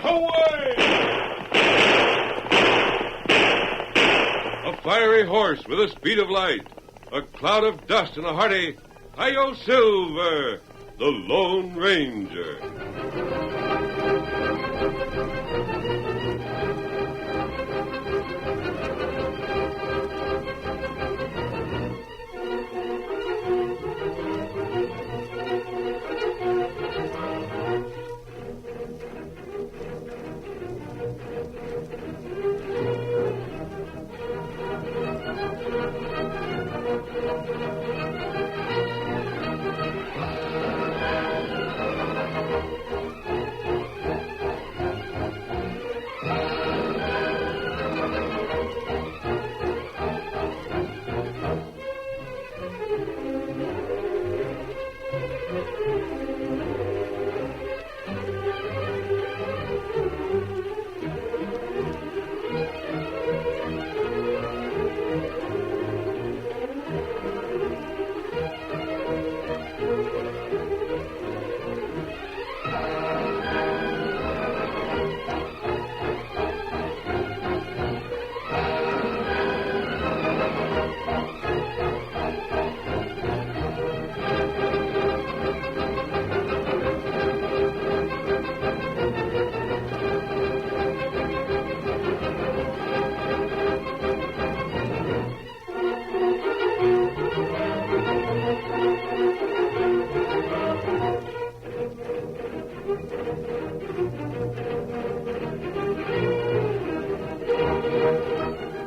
away! A fiery horse with the speed of light, a cloud of dust, and a hearty, Hi-yo Silver, the Lone Ranger.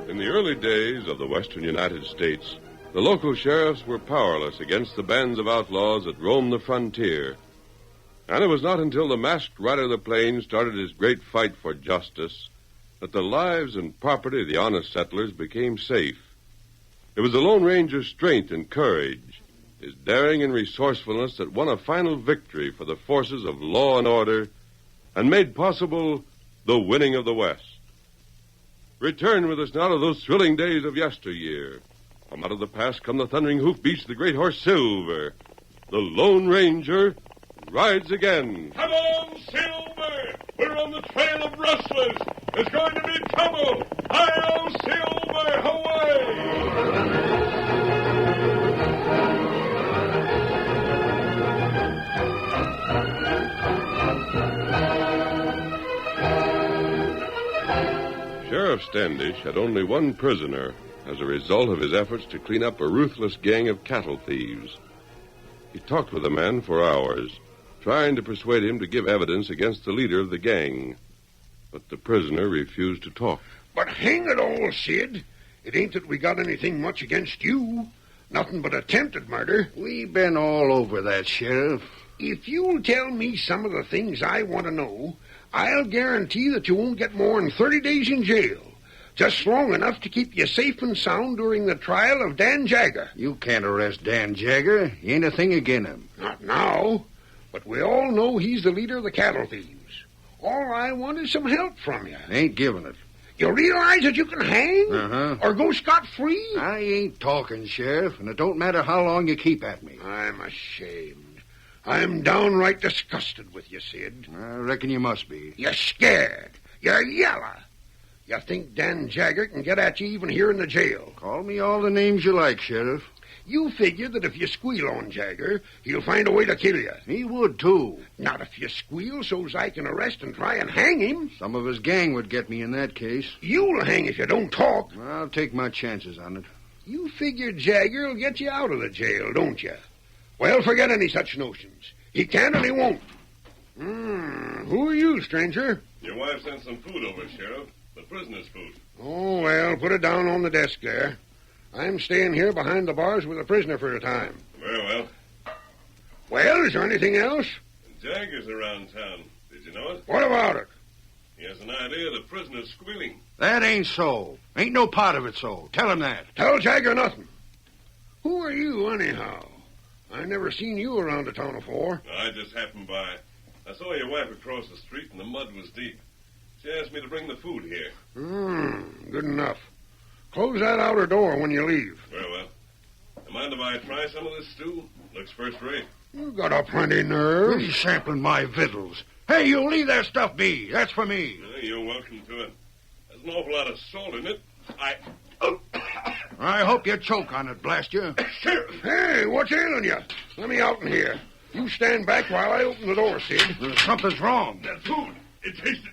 In the early days of the western United States, the local sheriffs were powerless against the bands of outlaws that roamed the frontier. And it was not until the masked rider of the plains started his great fight for justice that the lives and property of the honest settlers became safe. It was the Lone Ranger's strength and courage, his daring and resourcefulness that won a final victory for the forces of law and order and made possible the winning of the West. Return with us now to those thrilling days of yesteryear. From out of the past come the thundering hoofbeats of the great horse Silver. The Lone Ranger rides again. Come on, Silver! We're on the trail of rustlers. There's going to be trouble. Hi-yo, Silver! Away! Sheriff Standish had only one prisoner as a result of his efforts to clean up a ruthless gang of cattle thieves. He talked with the man for hours, trying to persuade him to give evidence against the leader of the gang. But the prisoner refused to talk. But hang it all, Sid. It ain't that we got anything much against you. Nothing but attempted murder. We've been all over that, Sheriff. If you'll tell me some of the things I want to know, I'll guarantee that you won't get more than 30 days in jail. Just long enough to keep you safe and sound during the trial of Dan Jagger. You can't arrest Dan Jagger. He ain't a thing agin him. Not now. But we all know he's the leader of the cattle thieves. All I want is some help from you. Ain't giving it. You realize that you can hang? Uh-huh. Or go scot-free? I ain't talking, Sheriff, and it don't matter how long you keep at me. I'm ashamed. I'm downright disgusted with you, Sid. I reckon you must be. You're scared. You're yellow. You think Dan Jagger can get at you even here in the jail. Call me all the names you like, Sheriff. You figure that if you squeal on Jagger, he'll find a way to kill you. He would, too. Not if you squeal so's I can arrest and try and hang him. Some of his gang would get me in that case. You'll hang if you don't talk. I'll take my chances on it. You figure Jagger will get you out of the jail, don't you? Well, forget any such notions. He can and he won't. Who are you, stranger? Your wife sent some food over, Sheriff. The prisoner's food. Oh, well, put it down on the desk there. I'm staying here behind the bars with a prisoner for a time. Very well. Well, is there anything else? Jagger's around town. Did you know it? What about it? He has an idea the prisoner's squealing. That ain't so. Ain't no part of it so. Tell him that. Tell Jagger nothing. Who are you, anyhow? I never seen you around the town afore. I just happened by. I saw your wife across the street, and the mud was deep. She asked me to bring the food here. Good enough. Close that outer door when you leave. Very well. Mind if I try some of this stew? Looks first rate. You got a plenty nerve. He's sampling my victuals. Hey, you leave that stuff be. That's for me. You're welcome to it. There's an awful lot of salt in it. I hope you choke on it, blast you. Sheriff! Hey, what's ailing you? Let me out in here. You stand back while I open the door, Sid. Something's wrong. That food, it tasted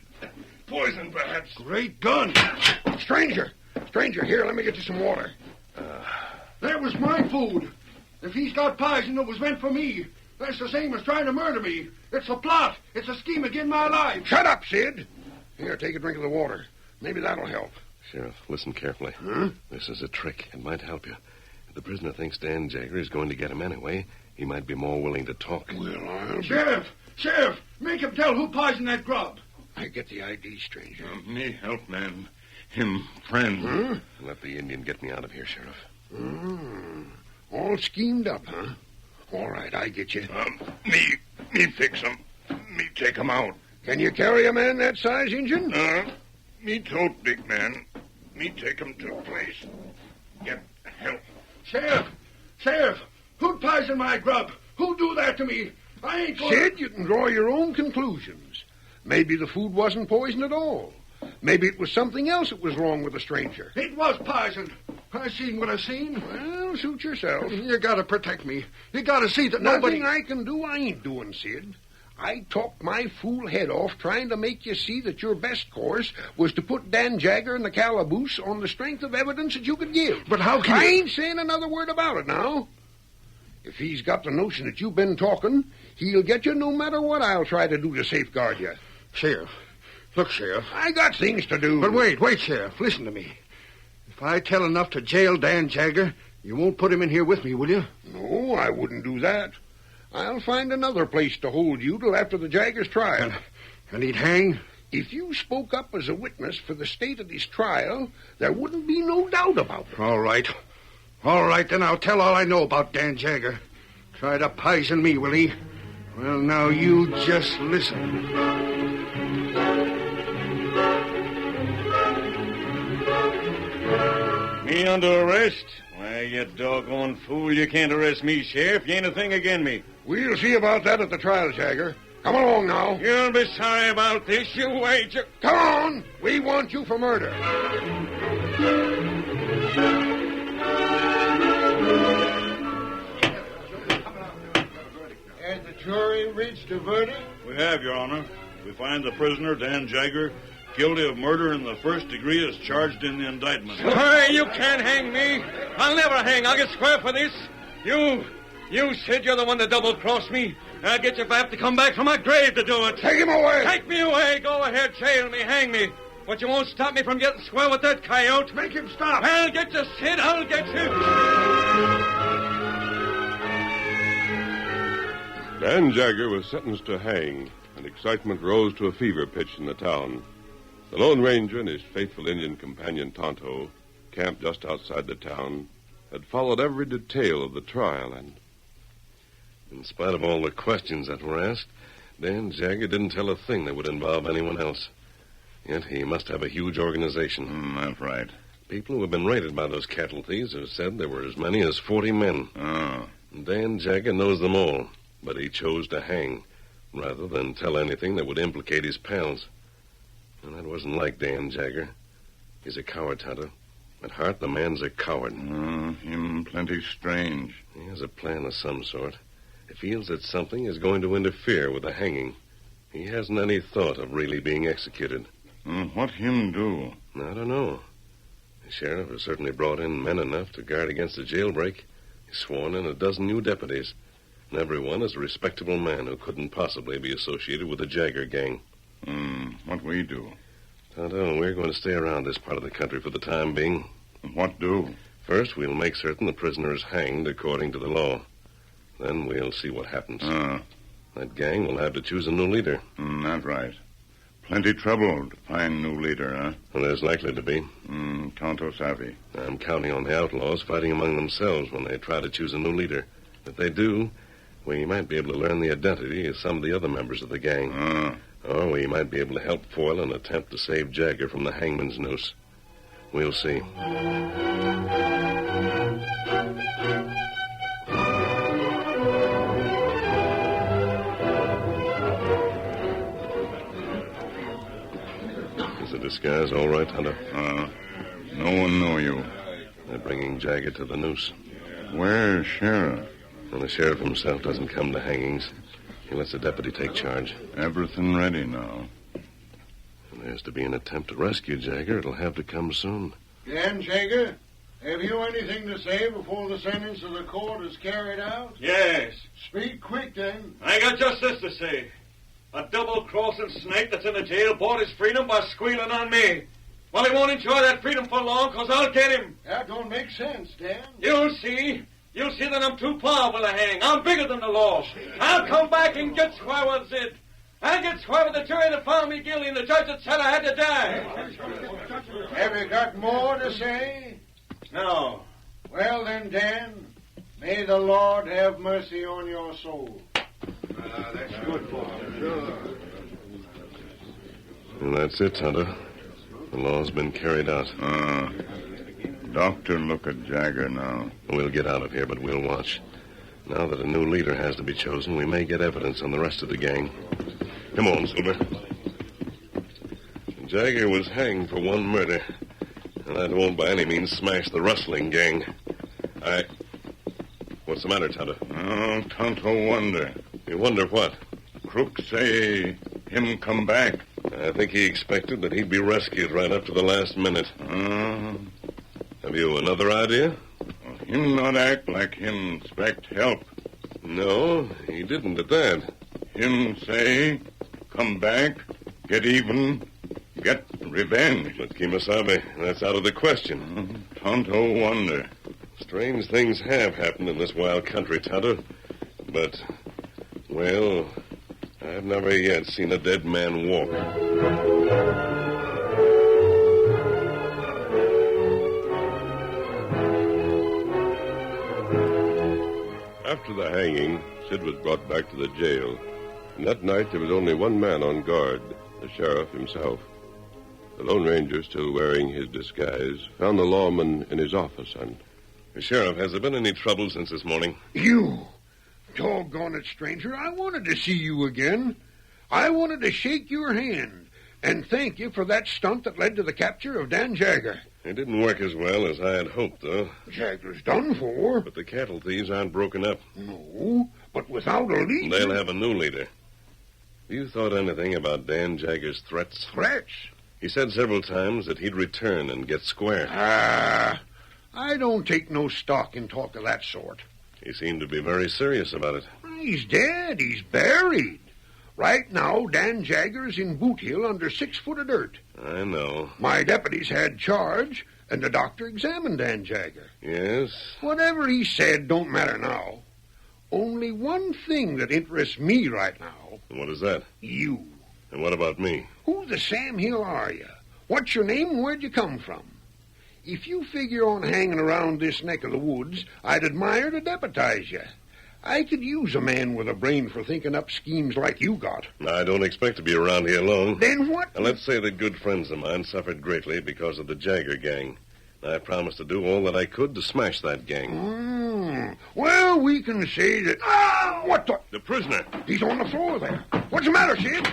poison, perhaps. Great gun. Stranger, here, let me get you some water. That was my food. If he's got poison that was meant for me, that's the same as trying to murder me. It's a plot. It's a scheme against my life. Shut up, Sid. Here, take a drink of the water. Maybe that'll help. Sheriff, listen carefully. Huh? This is a trick. It might help you. If the prisoner thinks Dan Jagger is going to get him anyway, he might be more willing to talk. Well, I'll... Sheriff, make him tell who poisoned that grub. I get the ID, stranger. Me help, man. Him friend. Huh? Let the Indian get me out of here, Sheriff. All schemed up, huh? All right, I get you. Me fix him. Me take him out. Can you carry a man that size, Injun? Me tote, big man. Me take him to a place. Get help. Sheriff, who'd poison my grub? Who do that to me? I ain't going... Sid, you can draw your own conclusions. Maybe the food wasn't poison at all. Maybe it was something else that was wrong with the stranger. It was poisoned. I seen what I seen. Well, suit yourself. You gotta protect me. You gotta see that Nothing nobody... I can do, I ain't doing, Sid. I talked my fool head off trying to make you see that your best course was to put Dan Jagger in the calaboose on the strength of evidence that you could give. But how can I you... ain't saying another word about it now. If he's got the notion that you've been talking, he'll get you no matter what I'll try to do to safeguard you. Sheriff. Look, Sheriff. I got things to do. But wait, Sheriff. Listen to me. If I tell enough to jail Dan Jagger, you won't put him in here with me, will you? No, I wouldn't do that. I'll find another place to hold you till after the Jagger's trial. And he'd hang? If you spoke up as a witness for the state of his trial, there wouldn't be no doubt about it. All right, then I'll tell all I know about Dan Jagger. Try to poison me, will he? Well, now you just listen. Me under arrest? Why, you doggone fool, you can't arrest me, Sheriff. You ain't a thing against me. We'll see about that at the trial, Jagger. Come along now. You'll be sorry about this, you wait. Come on. We want you for murder. Has the jury reached a verdict? We have, Your Honor. We find the prisoner, Dan Jagger, guilty of murder in the first degree as charged in the indictment. Hey, you can't hang me. I'll never hang. I'll get square for this. You said you're the one that double-crossed me. I'll get you if I have to come back from my grave to do it. Take him away. Take me away. Go ahead, jail me, hang me. But you won't stop me from getting square with that coyote. Make him stop. I'll get you, Sid. I'll get you. Dan Jagger was sentenced to hang, and excitement rose to a fever pitch in the town. The Lone Ranger and his faithful Indian companion, Tonto, camped just outside the town, had followed every detail of the trial, and in spite of all the questions that were asked, Dan Jagger didn't tell a thing that would involve anyone else. Yet he must have a huge organization. That's right. People who have been raided by those cattle thieves have said there were as many as 40 men. Oh. Dan Jagger knows them all, but he chose to hang rather than tell anything that would implicate his pals. And that wasn't like Dan Jagger. He's a coward, Tonto. At heart, the man's a coward. Him plenty strange. He has a plan of some sort. He feels that something is going to interfere with the hanging. He hasn't any thought of really being executed. What him do? I don't know. The sheriff has certainly brought in men enough to guard against a jailbreak. He's sworn in a dozen new deputies. And every one is a respectable man who couldn't possibly be associated with the Jagger gang. What we do? Tonto, we're going to stay around this part of the country for the time being. What do? First, we'll make certain the prisoner is hanged according to the law. Then we'll see what happens. That gang will have to choose a new leader. That's right. Plenty trouble to find new leader, huh? Well, there's likely to be. Tonto savvy. I'm counting on the outlaws fighting among themselves when they try to choose a new leader. If they do, we might be able to learn the identity of some of the other members of the gang. Or we might be able to help foil an attempt to save Jagger from the hangman's noose. We'll see. the disguise all right, Hunter? No one know you. They're bringing Jagger to the noose. Where's Sheriff? And the sheriff himself doesn't come to hangings. He lets the deputy take charge. Everything ready now. If there's to be an attempt to rescue Jagger, it'll have to come soon. Dan Jagger, have you anything to say before the sentence of the court is carried out? Yes. Speak quick, then. I got just this to say. A double-crossing snake that's in the jail bought his freedom by squealing on me. Well, he won't enjoy that freedom for long, because I'll get him. That don't make sense, Dan. You'll see. You'll see that I'm too powerful to hang. I'm bigger than the law. I'll come back and get square with Sid. I'll get square with the jury that found me guilty and the judge that said I had to die. Have you got more to say? No. Well, then, Dan, may the Lord have mercy on your soul. That's good for you. And that's it, Hunter. The law's been carried out. Doctor, look at Jagger now. We'll get out of here, but we'll watch. Now that a new leader has to be chosen, we may get evidence on the rest of the gang. Come on, Silver. Jagger was hanged for one murder, and that won't by any means smash the rustling gang. What's the matter, Tonto? Oh, Tonto wonder. You wonder what? Crook say him come back. I think he expected that he'd be rescued right up to the last minute. Have you another idea? Him not act like him expect help. No, he didn't at that. Him say, come back, get even, get revenge. But Kimasabe, that's out of the question. Tonto wonder. Strange things have happened in this wild country, Tonto. But, well, I've never yet seen a dead man walk. After the hanging, Sid was brought back to the jail. And that night there was only one man on guard, the sheriff himself. The Lone Ranger, still wearing his disguise, found the lawman in his office and... Sheriff, has there been any trouble since this morning? You! Doggone it, stranger. I wanted to see you again. I wanted to shake your hand and thank you for that stunt that led to the capture of Dan Jagger. It didn't work as well as I had hoped, though. Jagger's done for. But the cattle thieves aren't broken up. No, but without a leader... They'll have a new leader. Have you thought anything about Dan Jagger's threats? Threats? He said several times that he'd return and get square. I don't take no stock in talk of that sort. He seemed to be very serious about it. He's dead. He's buried. Right now, Dan Jagger's in Boot Hill under 6 foot of dirt. I know. My deputies had charge, and the doctor examined Dan Jagger. Yes? Whatever he said don't matter now. Only one thing that interests me right now. What is that? You. And what about me? Who the Sam Hill are you? What's your name and where'd you come from? If you figure on hanging around this neck of the woods, I'd admire to deputize you. I could use a man with a brain for thinking up schemes like you got. I don't expect to be around here long. Then what? Now, let's say that good friends of mine suffered greatly because of the Jagger gang. I promised to do all that I could to smash that gang. Well, we can say that... what the... The prisoner. He's on the floor there. What's the matter, Sid?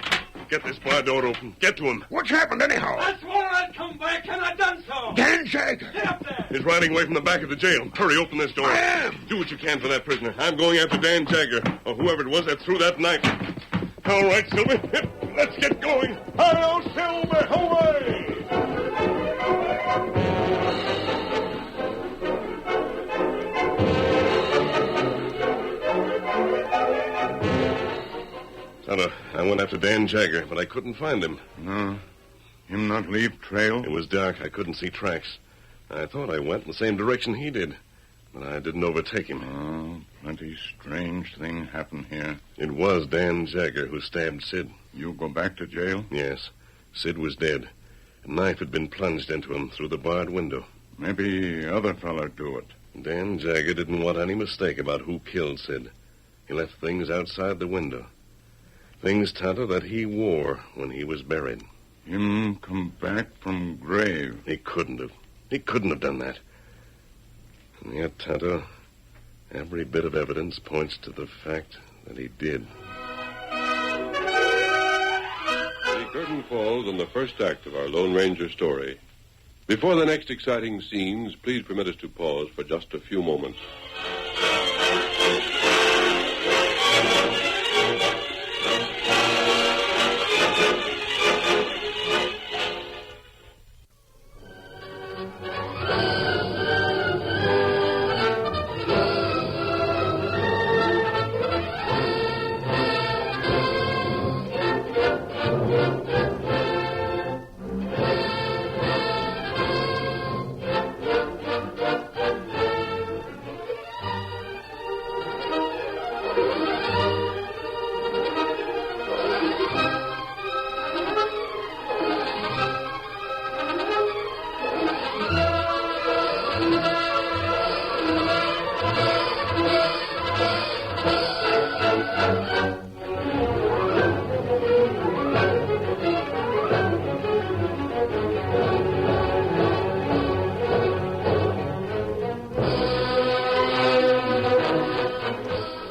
Get this bar door open. Get to him. What's happened anyhow? I swore I'd come back, and I done so. Dan Jagger. Get up there. He's riding away from the back of the jail. Hurry, open this door. I am. Do what you can for that prisoner. I'm going after Dan Jagger, or whoever it was that threw that knife. All right, Silver. Let's get going. Hi-yo, Silver, away! Tonto, I went after Dan Jagger, but I couldn't find him. No. Him not leave trail? It was dark. I couldn't see tracks. I thought I went in the same direction he did, but I didn't overtake him. Oh, plenty strange thing happened here. It was Dan Jagger who stabbed Sid. You go back to jail? Yes. Sid was dead. A knife had been plunged into him through the barred window. Maybe other fella do it. Dan Jagger didn't want any mistake about who killed Sid. He left things outside the window. Things, Tonto, that he wore when he was buried. Him come back from grave. He couldn't have. He couldn't have done that. And yet, Tonto, every bit of evidence points to the fact that he did. The curtain falls follows on the first act of our Lone Ranger story. Before the next exciting scenes, please permit us to pause for just a few moments.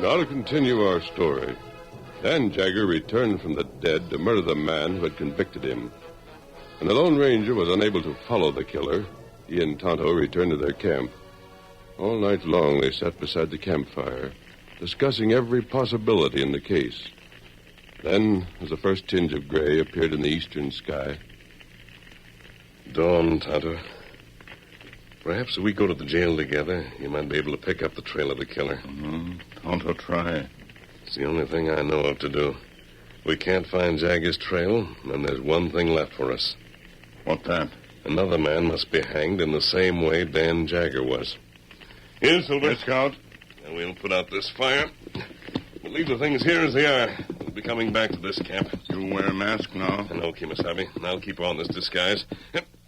Now to continue our story. Dan Jagger returned from the dead to murder the man who had convicted him. When the Lone Ranger was unable to follow the killer, he and Tonto returned to their camp. All night long they sat beside the campfire, discussing every possibility in the case. Then, as the first tinge of gray appeared in the eastern sky... Dawn, Tonto. Perhaps if we go to the jail together, you might be able to pick up the trail of the killer. Tonto, try. It's the only thing I know of to do. We can't find Jagger's trail, and there's one thing left for us. What that? Another man must be hanged in the same way Dan Jagger was. Here, Silver. Yes, Scout. And we'll put out this fire. We'll leave the things here as they are. We'll be coming back to this camp. You wear a mask now? No, Kimasabi. I'll keep on this disguise.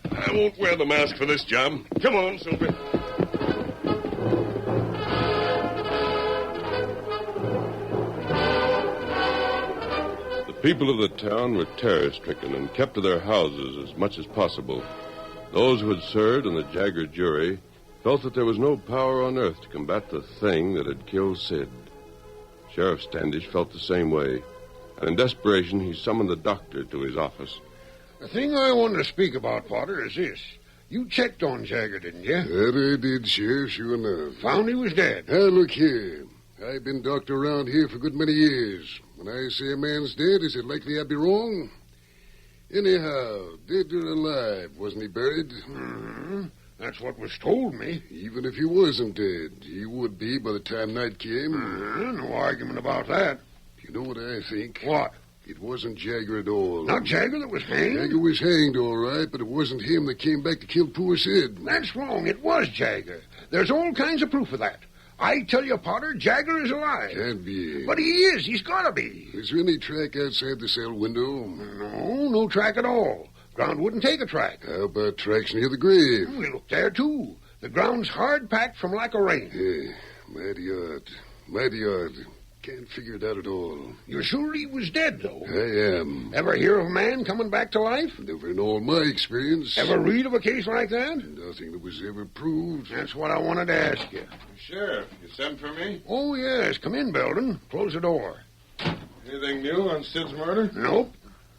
I won't wear the mask for this job. Come on, Silver. The people of the town were terror-stricken and kept to their houses as much as possible. Those who had served on the Jagger jury felt that there was no power on earth to combat the thing that had killed Sid. Sheriff Standish felt the same way, and in desperation he summoned the doctor to his office. The thing I wanted to speak about, Potter, is this. You checked on Jagger, didn't you? That I did, Sheriff, sure enough. Found he was dead. Now, look here. I've been doctor around here for a good many years. When I say a man's dead, is it likely I'd be wrong? Anyhow, dead or alive, wasn't he buried? Mm-hmm. That's what was told me. Even if he wasn't dead, he would be by the time night came. No argument about that. You know what I think? What? It wasn't Jagger at all. Not Jagger that was hanged? Jagger was hanged, all right, but it wasn't him that came back to kill poor Sid. That's wrong. It was Jagger. There's all kinds of proof of that. I tell you, Potter, Jagger is alive. Can't be. But he is. He's got to be. Is there any track outside the cell window? No track at all. Ground wouldn't take a track. How about tracks near the grave? We looked there, too. The ground's hard-packed from lack of rain. Yeah, mighty odd. Mighty odd. Can't figure it out at all. You're sure he was dead, though? I am. Ever hear of a man coming back to life? Never in all my experience. Ever read of a case like that? Nothing that was ever proved. That's what I wanted to ask you. Sheriff, you sent for me? Oh, yes. Come in, Belden. Close the door. Anything new on Sid's murder? Nope.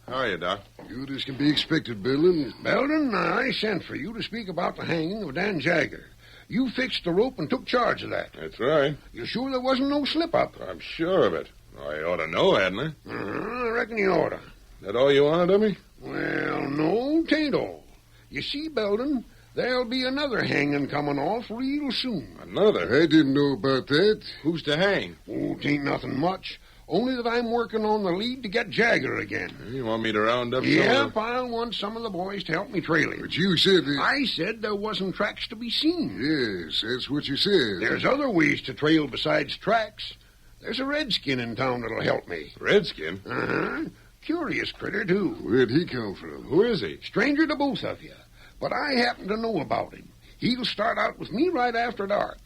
How are you, Doc? Good as can be expected, Belden. Belden, I sent for you to speak about the hanging of Dan Jagger. You fixed the rope and took charge of that. That's right. You sure there wasn't no slip-up? I'm sure of it. I ought to know, hadn't I? I reckon you oughta. That all you wanted of me? Well, no, 'tain't all. You see, Belden, there'll be another hanging coming off real soon. Another? I didn't know about that. Who's to hang? Oh, 'tain't nothing much. Only that I'm working on the lead to get Jagger again. You want me to round up some Yep, of the... I'll want some of the boys to help me trail him. But you said... I said there wasn't tracks to be seen. Yes, that's what you said. There's other ways to trail besides tracks. There's a redskin in town that'll help me. Redskin? Uh-huh. Curious critter, too. Where'd he come from? Who is he? Stranger to both of you. But I happen to know about him. He'll start out with me right after dark.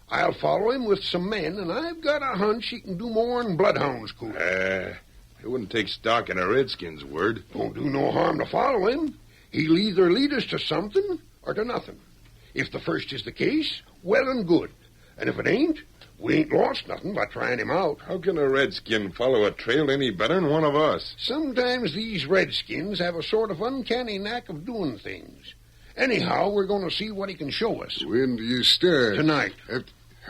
I'll follow him with some men, and I've got a hunch he can do more than bloodhounds could. It wouldn't take stock in a redskin's word. Don't do no harm to follow him. He'll either lead us to something or to nothing. If the first is the case, well and good. And if it ain't, We ain't lost nothing by trying him out. How can a redskin follow a trail any better than one of us? Sometimes these redskins have a sort of uncanny knack of doing things. Anyhow, we're going to see what he can show us. When do you start? Tonight.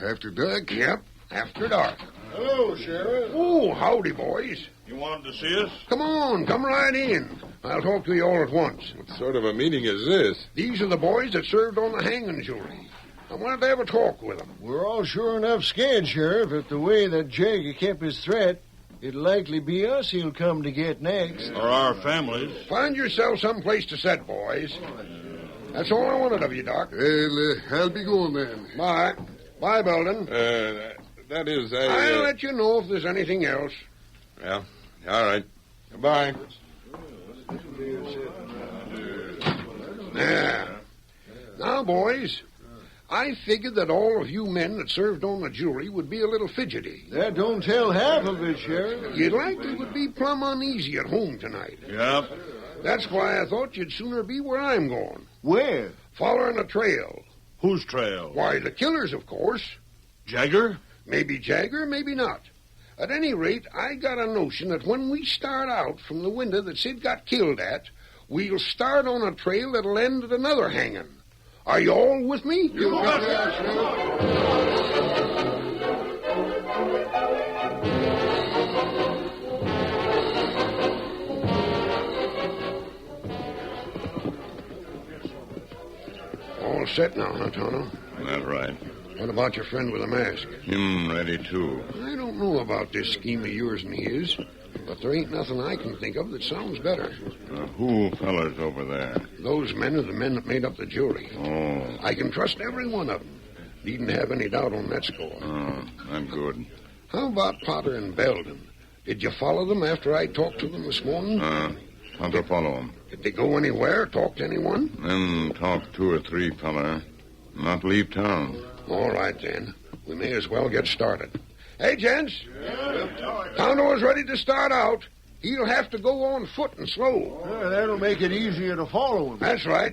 After dark? Yep, after dark. Hello, Sheriff. Oh, howdy, boys. You wanted to see us? Come on, come right in. I'll talk to you all at once. What sort of a meeting is this? These are the boys that served on the hanging jury. I wanted to have a talk with them. We're all sure enough scared, Sheriff, at the way that Jagger kept his threat. It'll likely be us he'll come to get next. Or our families. Find yourself some place to set, boys. That's all I wanted of you, Doc. Well, I'll be going then. Bye. Bye, Belden. That is, I'll let you know if there's anything else. Well, all right. Goodbye. There. Now, boys, I figured that all of you men that served on the jury would be a little fidgety. That don't tell half of it, Sheriff. You likely would be plumb uneasy at home tonight. Yep. That's why I thought you'd sooner be where I'm going. Where? Following a trail. Whose trail? Why, the killer's, of course. Jagger? Maybe Jagger, maybe not. At any rate, I got a notion that when we start out from the window that Sid got killed at, we'll start on a trail that'll end at another hanging. Are you all with me? You got that, Sheriff. All set now, huh, Tonto? That's right. What about your friend with the mask? Him ready, too. I don't know about this scheme of yours and his, but there ain't nothing I can think of that sounds better. Who fellers over there? Those men are the men that made up the jury. Oh. I can trust every one of them. Needn't have any doubt on that score. Oh, that's good. How about Potter and Belden? Did you follow them after I talked to them this morning? How to follow them? Did they go anywhere, talk to anyone? Then talk 2 or 3 feller. Not leave town. All right, then. We may as well get started. Hey, gents. Tonto is ready to start out. He'll have to go on foot and slow. That'll make it easier to follow him. That's right.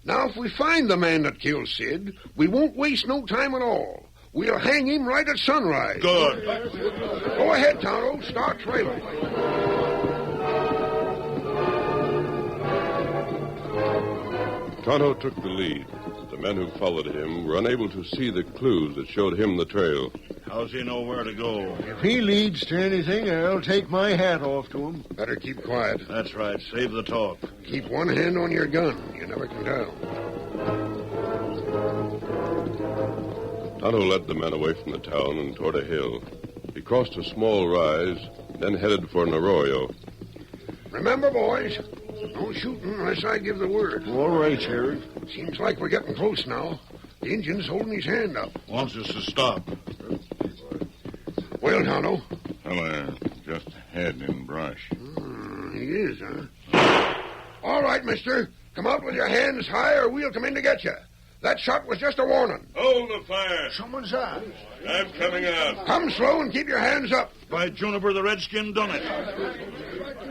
Now, if we find the man that killed Sid, we won't waste no time at all. We'll hang him right at sunrise. Good. Go ahead, Tonto. Start trailing. Tonto took the lead. The men who followed him were unable to see the clues that showed him the trail. How's he know where to go? If he leads to anything, I'll take my hat off to him. Better keep quiet. That's right. Save the talk. Keep one hand on your gun. You never can tell. Tonto led the men away from the town and toward a hill. He crossed a small rise, then headed for an arroyo. Remember, boys, no shooting unless I give the word. All right, Sheriff. Seems like we're getting close now. The Injun's holding his hand up. Wants us to stop. Well, Tonto? Fella just head in brush. He is, huh? All right, mister. Come out with your hands high or we'll come in to get you. That shot was just a warning. Hold the fire. Someone's out. I'm coming out. Come slow and keep your hands up. By Juniper, the redskin done it.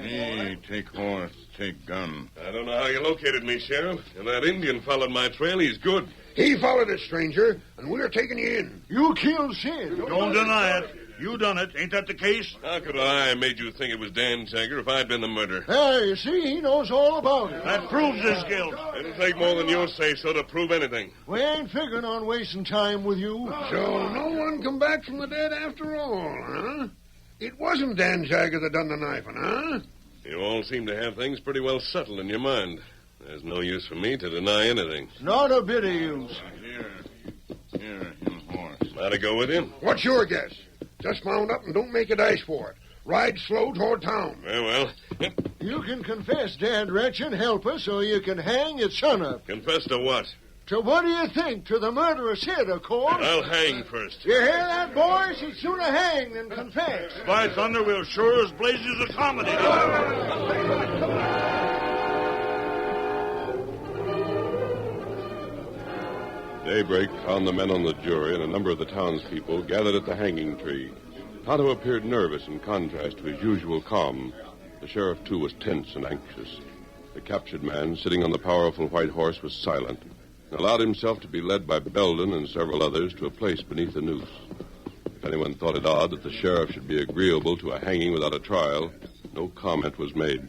Hey, take horse, take gun. I don't know how you located me, Sheriff. If that Indian followed my trail, he's good. He followed it, stranger, and we're taking you in. You killed Sid. Don't deny it. You done it. Ain't that the case? How could I have made you think it was Dan Jagger if I'd been the murderer? There, you see, he knows all about it. That proves his guilt. It'll take more than you'll say so to prove anything. We ain't figuring on wasting time with you. So no one come back from the dead after all, huh? It wasn't Dan Jagger that done the knifing, huh? You all seem to have things pretty well settled in your mind. There's no use for me to deny anything. Not a bit of use. Here, him horse. Might I go with you? What's your guess? Just mount up and don't make a dash for it. Ride slow toward town. Very well. You can confess, Dad Wretch, and help us so you can hang at sunup. Confess to what? To what do you think? To the murder of Sid, of course. I'll hang first. You hear that, boys? He'd sooner hang than confess. By thunder, we'll sure as blazes accommodate him. Daybreak found the men on the jury and a number of the townspeople gathered at the hanging tree. Tonto appeared nervous in contrast to his usual calm. The sheriff, too, was tense and anxious. The captured man, sitting on the powerful white horse, was silent and allowed himself to be led by Belden and several others to a place beneath the noose. If anyone thought it odd that the sheriff should be agreeable to a hanging without a trial, no comment was made.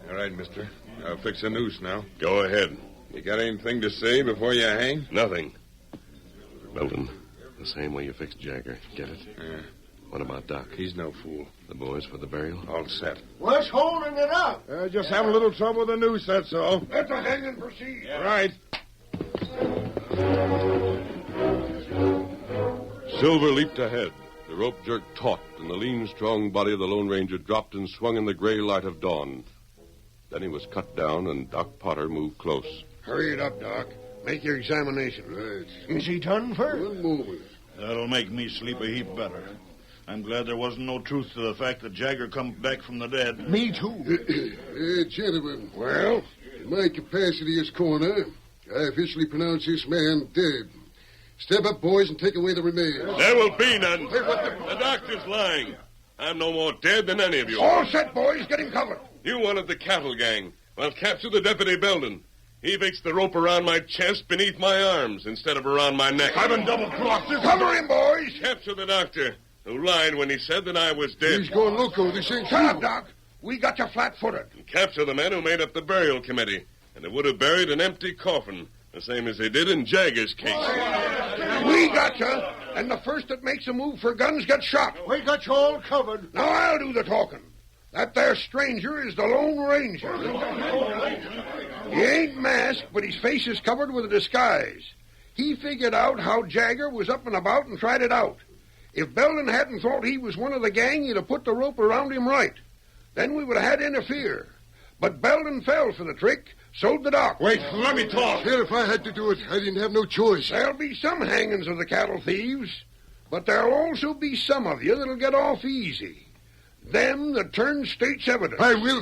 All right, mister. I'll fix a noose now. Go ahead. You got anything to say before you hang? Nothing. Belton, the same way you fixed Jagger. Get it? Yeah. What about Doc? He's no fool. The boys for the burial? All set. What's holding it up? Just having a little trouble with the noose, that's all. Let the hanging proceed. Yeah. Right. Silver leaped ahead. The rope jerked taut, and the lean, strong body of the Lone Ranger dropped and swung in the gray light of dawn. Then he was cut down, and Doc Potter moved close. Hurry it up, Doc. Make your examination. Right. Is he done for? One moment. That'll make me sleep a heap better. I'm glad there wasn't no truth to the fact that Jagger come back from the dead. Me too. Gentlemen. Well? In my capacity as coroner, I officially pronounce this man dead. Step up, boys, and take away the remains. There will be none. The doctor's lying. I'm no more dead than any of you. All set, boys. Get him covered. You wanted the cattle gang. Well, capture the Deputy Belden. He fixed the rope around my chest beneath my arms instead of around my neck. I've been double-crossed. Cover him, boys. Capture the doctor, who lied when he said that I was dead. He's going loco. This ain't Shut up, true. Doc. We got you flat-footed. And capture the men who made up the burial committee. And they would have buried an empty coffin, the same as they did in Jagger's case. We got you, and the first that makes a move for guns gets shot. We got you all covered. Now I'll do the talking. That there stranger is the Lone Ranger. He ain't masked, but his face is covered with a disguise. He figured out how Jagger was up and about and tried it out. If Belden hadn't thought he was one of the gang, he'd have put the rope around him right. Then we would have had to interfere. But Belden fell for the trick, so'd the doc. Wait, let me talk. Hell, if I had to do it, I didn't have no choice. There'll be some hangings of the cattle thieves, but there'll also be some of you that'll get off easy. Them that turn state's evidence. I will.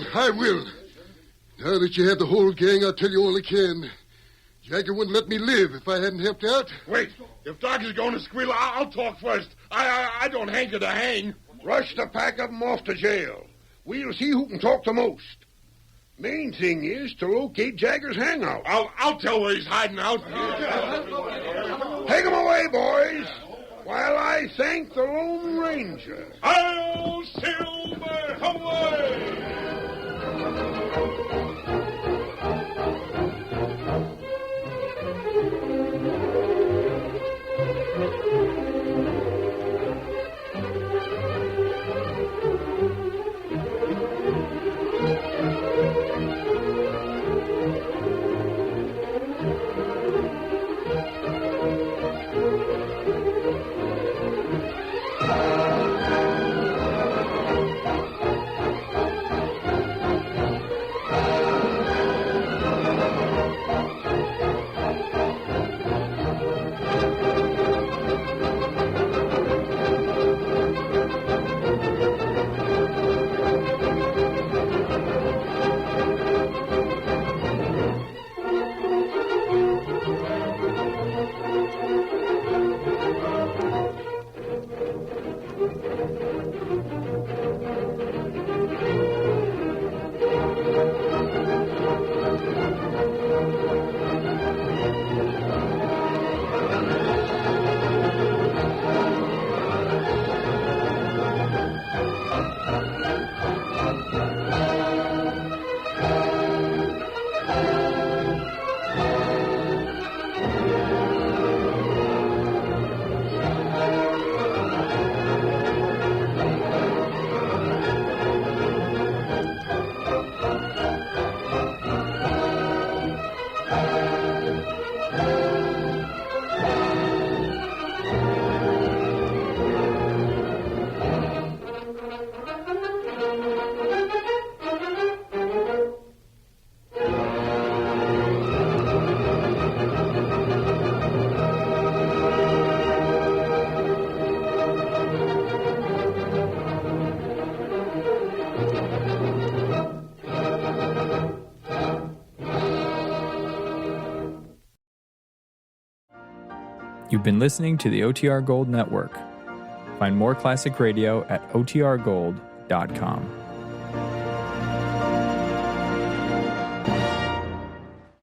Now that you have the whole gang, I'll tell you all I can. Jagger wouldn't let me live if I hadn't helped out. Wait, if Doc is going to squeal, I'll talk first. I don't hanker to hang. Rush the pack of them off to jail. We'll see who can talk the most. Main thing is to locate Jagger's hangout. I'll tell where he's hiding out. Take him away, boys, while I thank the Lone Ranger. I'll Silver away! You've been listening to the OTR Gold Network. Find more classic radio at otrgold.com.